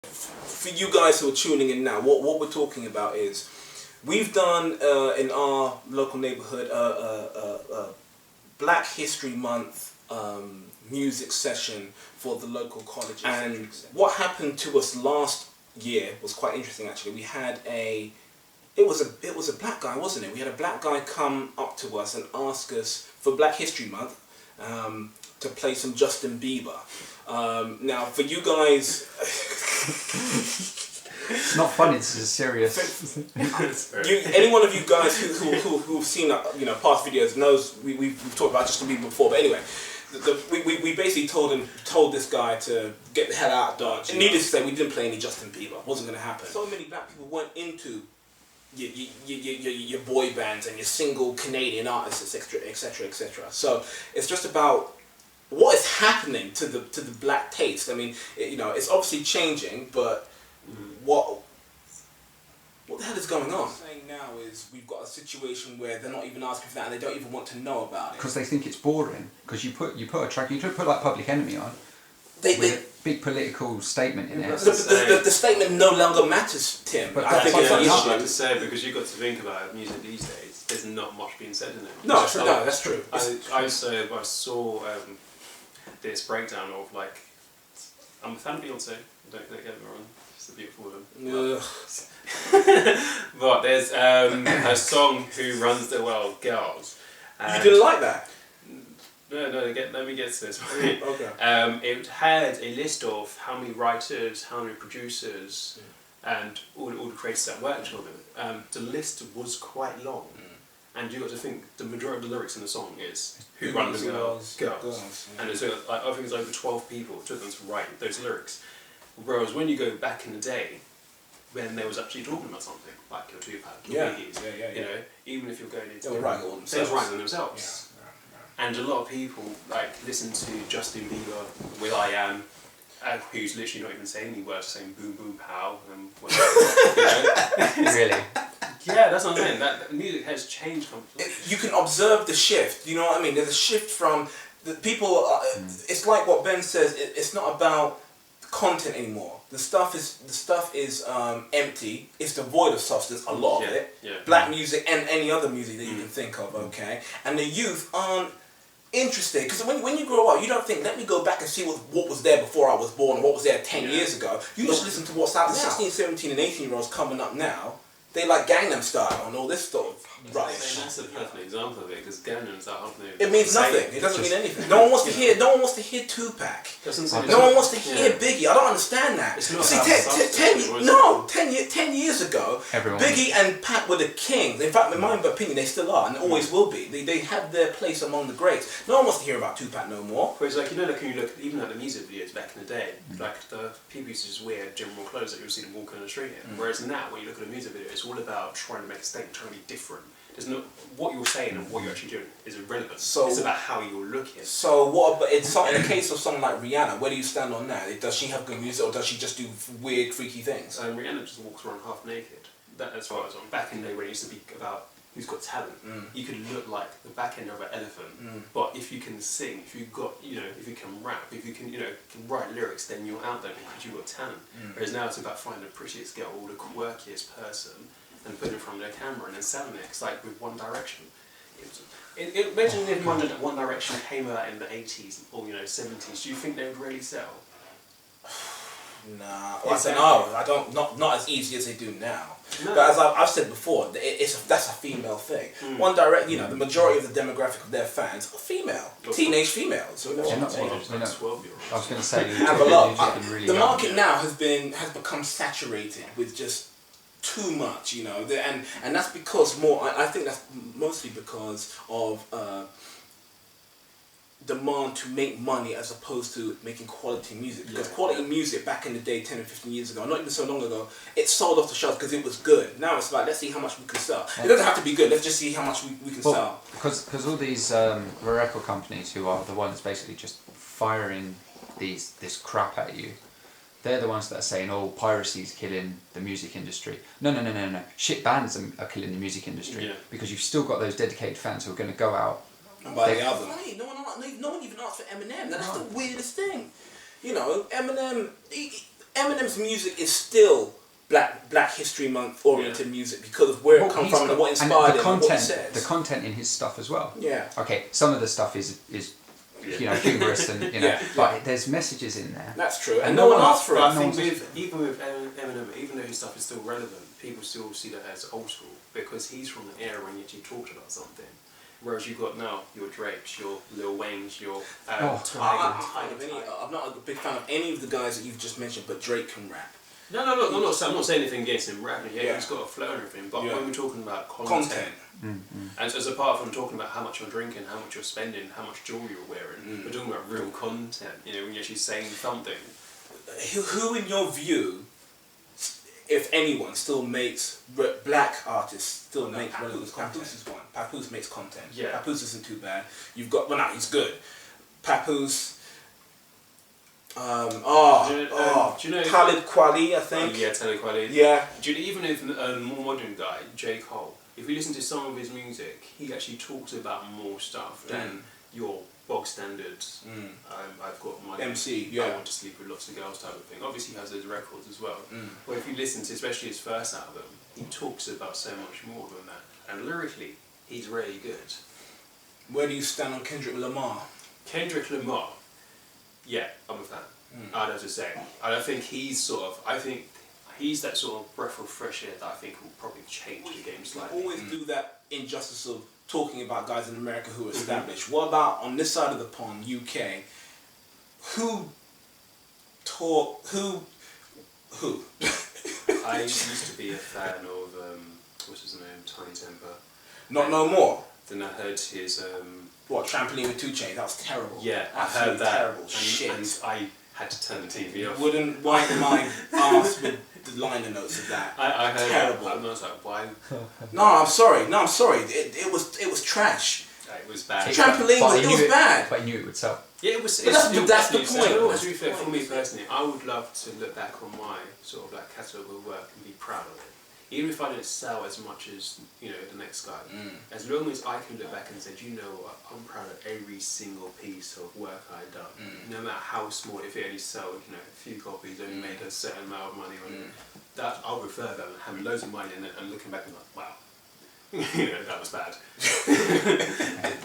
For you guys who are tuning in now, what we're talking about is we've done in our local neighborhood Black History Month music session for the local colleges. And what happened to us last year was quite interesting actually. We had it was a black guy, wasn't it? We had a black guy come up to us and ask us for Black History Month to play some Justin Bieber. Now for you guys It's not funny, this is serious. Any one of you guys who've seen past videos knows we've talked about Justin Bieber before, but anyway, we basically told this guy to get the hell out of Dodge. And needless to say, we didn't play any Justin Bieber. It wasn't going to happen. So many black people weren't into your boy bands and your single Canadian artists, etc., etc., etc. So it's just about what is happening to the black taste. I mean, it's obviously changing, but what the hell is going on? What I'm saying now is we've got a situation where they're not even asking for that and they don't even want to know about it. Because they think it's boring. Because you put a track, you could put like Public Enemy on, with a big political statement in it. The statement no longer matters, Tim. But I think it's an issue. to say, because you've got to think about music these days, there's not much being said in it. No, that's true. I saw this breakdown of like, I'm a fan of Beyonce, don't get me wrong, she's a beautiful woman. But there's a song Who Runs the World, Girls. You didn't like that? No, let me get to this. Okay. It had a list of how many writers, how many producers, and all the creators that worked on it. The list was quite long. And you got to think the majority of the lyrics in the song is Who Runs the World, Girls. And it took, I think it's over 12 people it took them to write those lyrics. Whereas when you go back in the day, when they was actually talking about something, like your Tupac, your Biggies, you know, even if you're going into... They were writing them themselves. And a lot of people like listen to Justin Bieber, Will I Am, who's literally not even saying any words, saying boom boom pow and whatever. Really? Yeah, that's what I'm saying. That music has changed completely. You can observe the shift. You know what I mean? There's a shift from the people. It's like what Ben says. It's not about content anymore. The stuff is empty. It's devoid of substance. A lot of it. Yeah. Black music and any other music that you can think of. Okay, and the youth aren't interested, because when you grow up, you don't think, let me go back and see what was there before I was born, or what was there 10 years ago. You just listen to what's out now. 16, 17 and 18 year olds coming up now, they like Gangnam Style and all this stuff. Rubbish. That's a perfect example of it, because Gangnam Style, it means nothing. It doesn't mean anything. No one wants to hear. No one wants to hear Tupac. No one wants to hear Biggie. I don't understand that. See, 10 years ago, Biggie and Pac were the kings. In fact, in my opinion, they still are and always will be. They have their place among the greats. No one wants to hear about Tupac no more. Whereas, like, you know, like when you look even at the music videos back in the day, like the people used to just wear general clothes that you would see them walking on the street in. Whereas now, when you look at a music video, it's all about trying to make a statement, trying to be different. There's no, what you're saying and what you're actually doing is irrelevant. So it's about how you're looking. So what? But in the case of someone like Rihanna, where do you stand on that? Does she have good music, or does she just do weird, freaky things? Rihanna just walks around half naked. That's what I was on. Back in the day, when it used to be about who's got talent, you could look like the back end of an elephant. But if you can sing, if you if you can rap, if you can, can write lyrics, then you're out there because you've got talent. Whereas now it's about finding the prettiest girl or the quirkiest person and putting it in front of their camera and then selling it. It's like with One Direction. Imagine if One Direction came out in the 80s or 70s. Do you think they would really sell? Nah, I don't know. Not as easy as they do now. No. But as I've said before, that's a female thing. One Direct, the majority of the demographic of their fans are female, teenage females. So I was going to say, the market now has become saturated with just too much, and that's because I think that's mostly because of demand to make money as opposed to making quality music. Because quality music back in the day, 10 or 15 years ago, not even so long ago, it sold off the shelves because it was good. Now it's like, let's see how much we can sell. It doesn't have to be good, let's just see how much we can sell. Because all these record companies who are the ones basically just firing this crap at you, they're the ones that are saying, oh, piracy's killing the music industry. No. Shit bands are killing the music industry because you've still got those dedicated fans who are going to go out and buy the album. No one even asked for Eminem. That's the weirdest thing. Eminem Eminem's music is still Black History Month oriented music because of where it comes from and what inspired him and what he says. The content in his stuff as well. Yeah. Okay, some of the stuff is you know, humorous and you know, but there's messages in there. That's true, and no one asked for it. I think even with Eminem, even though his stuff is still relevant, people still see that as old school because he's from an era when he actually talked about something. Whereas you've got now your Drakes, your Lil Waynes, your I'm not a big fan of any of the guys that you've just mentioned, but Drake can rap. No, I'm not saying anything against him rapping. Yeah, he's got a flow and everything. But when we're talking about content. And as apart from talking about how much you're drinking, how much you're spending, how much jewelry you're wearing, we're talking about real content. You know, when you're actually saying something. Who in your view, if anyone, still makes black artists still make relevant content? Papoose is one. Papoose makes content. Yeah. Papoose isn't too bad. You've got he's good. Papoose. Do you know Talib Kweli, I think. Yeah, Talib Kweli. Yeah. Do you know, even if a more modern guy, J. Cole, if you listen to some of his music, he actually talks about more stuff than your bog standard. I've got my MC. I want to sleep with lots of girls type of thing. Obviously, he has those records as well. But if you listen to, especially his first album, he talks about so much more than that. And lyrically, he's really good. Where do you stand on Kendrick Lamar? Kendrick Lamar. Yeah, I'm a fan. I'd have to say. I think he's that sort of breath of fresh air that I think will probably change the game slightly. Always do that injustice of talking about guys in America who are established. What about on this side of the pond, UK? Who? I used to be a fan of what's his name, Tiny Temper. Not no more. Then I heard his Trampoline with 2 Chainz? That was terrible. Yeah, absolutely I heard that. Terrible shit. And I had to turn the TV off. Wouldn't wipe my ass with the liner notes of that. I heard terrible. That. I was like, why? No, I'm sorry. It was trash. It was bad. Trampoline was bad. But I knew it would sell. Yeah, it was. But that's the point. To be fair, for me personally, I would love to look back on my sort of like catalogue of work and be proud of it. Even if I didn't sell as much as, you know, the next guy, as long as I can look back and say, you know what, I'm proud of every single piece of work I've done, no matter how small, if it only sold, you know, a few copies, only made a certain amount of money on it, that I'll refer that and having loads of money in it and looking back and like, wow, you know, that was bad.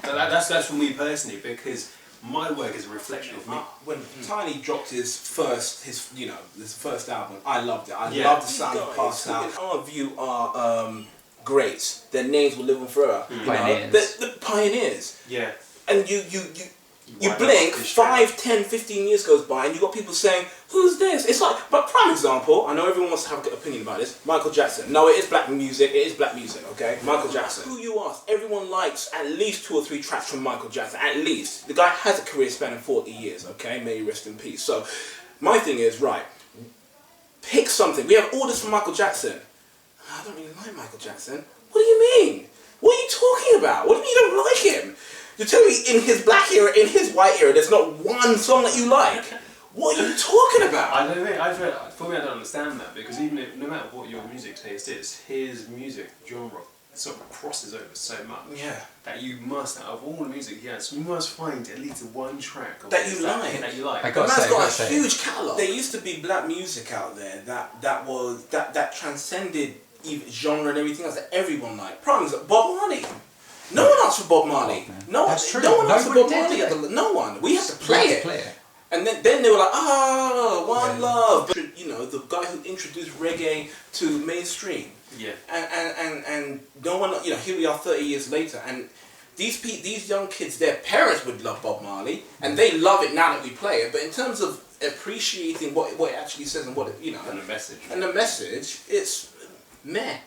that's for me personally, because my work is a reflection of me. When Tiny dropped his first album, I loved it. I loved the sound of Past Out. In our view are greats. Their names will live on forever. Pioneers. The pioneers. Yeah. And you blink, 5, 10, 15 years goes by and you got people saying, who's this? It's like, but prime example, I know everyone wants to have a good opinion about this, Michael Jackson. No, it is black music, okay? Michael Jackson. Who you ask, everyone likes at least 2 or 3 tracks from Michael Jackson, at least. The guy has a career spanning 40 years, okay? May he rest in peace. So, my thing is, right, pick something. We have all this from Michael Jackson. I don't really like Michael Jackson. What do you mean? What are you talking about? What do you mean you don't like him? You tell me in his black era, in his white era, there's not one song that you like. What are you talking about? I don't think, for me I don't understand that, because even if, no matter what your music taste is, his music genre sort of crosses over so much that you must, out of all the music he has, you must find at least one track that you like. The man's got a huge catalogue. There used to be black music out there that transcended even genre and everything else that everyone liked. Problems like Bob Marley. No one asked for Bob Marley. No one asked for Bob Marley. No one. We had to play it. And then they were like, One Love. But, you know, the guy who introduced reggae to mainstream. Yeah. And no one, you know, here we are 30 years later, and these young kids, their parents would love Bob Marley, and they love it now that we play it. But in terms of appreciating what it actually says and what it, you know, and the message, it's meh.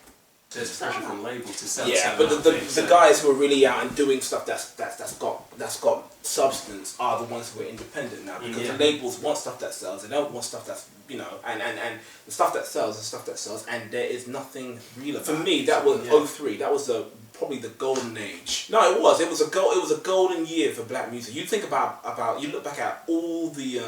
There's pressure from labels to sell. Yeah, but the guys who are really out and doing stuff that's got substance are the ones who are independent now, because the labels want stuff that sells. They don't want stuff that's, you know, and the stuff that sells is stuff that sells, and there is nothing real about it. For me, that was 03. That was probably the golden age. No, it was. It was a golden year for black music. You think about you look back at all the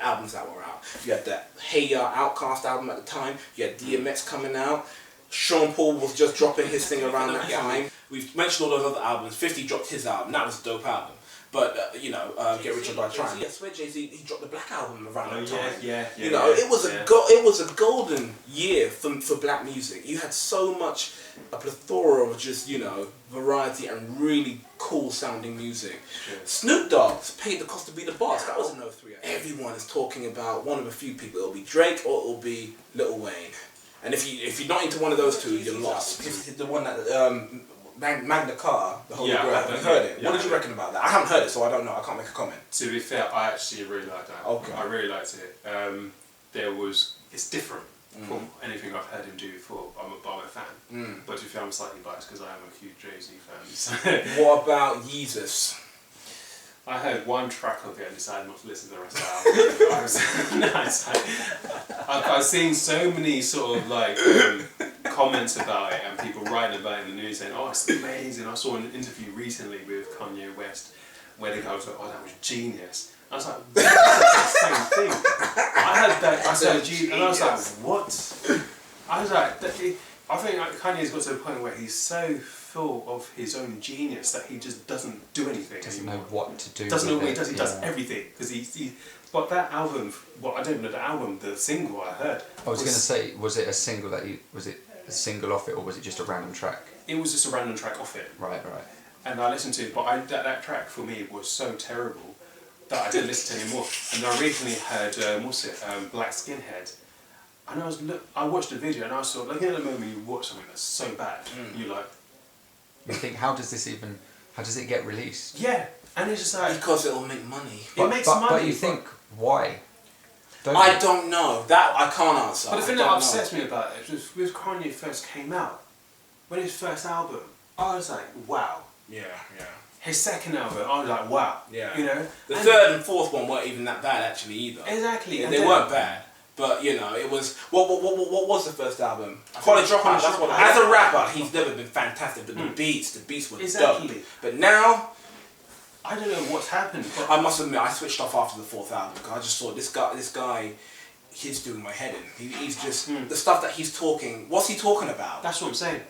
albums that were out. You had that Hey Ya Outkast album at the time. You had DMX coming out. Sean Paul was just dropping his thing around that time. We've mentioned all those other albums. 50 dropped his album. That was a dope album. But you know, Get Rich or Die Trying. I swear Jay-Z, he dropped the Black album around that time. You know, it was a golden year for black music. You had so much, a plethora of just, you know, variety and really cool sounding music. Sure. Snoop Dogg's Paid the Cost to Be the Boss. That was an 03. Everyone is talking about one of a few people. It'll be Drake or it'll be Lil Wayne. And if you're not into one of those two, you're lost. The one that Magna Carta, the Holy Grail. Have you heard it? What did you reckon about that? I haven't heard it, so I don't know. I can't make a comment. To be fair, I actually really liked that. Okay. I really liked it. It's different from anything I've heard him do before. I'm a fan. But to be fair, I'm slightly biased because I am a huge Jay-Z fan. So. What about Yeezus? I heard one track of it and decided not to listen to the rest of the album. I was seeing so many sort of like comments about it and people writing about it in the news saying, oh, it's amazing. I saw an interview recently with Kanye West where the guy was like, oh, that was genius. I was like, that's the same thing. I heard that, I said genius, and I was like, what? I was like, I think Kanye's got to the point where he's so full of his own genius that he just doesn't do anything. Doesn't know what to do. Doesn't know what he does. He does everything because he. But that album, well, I don't know the album. The single I heard. I was going to say, was it a single was it a single off it, or was it just a random track? It was just a random track off it. Right. And I listened to it, but that track for me was so terrible that I didn't listen to it anymore. And I recently heard Black Skinhead. And I watched the video and I saw, like, in the moment you watch something that's so bad, you like. You think, how does it get released? Yeah, and it's just like. Because it'll make money. It makes money. But you think, why? I don't know. That I can't answer. But the thing that upsets me about it is with Kanye first came out, when his first album, I was like, wow. Yeah. His second album, I was like, wow. Yeah. You know? The third and fourth one weren't even that bad actually either. Exactly. They weren't bad. But you know, it was what was the first album? College Dropout. That's what. As a rapper, he's never been fantastic. But the beats were dope. But now, I don't know what's happened. But I must admit, I switched off after the fourth album because I just thought this guy, he's doing my head in. He's just the stuff that he's talking. What's he talking about? That's what I'm saying.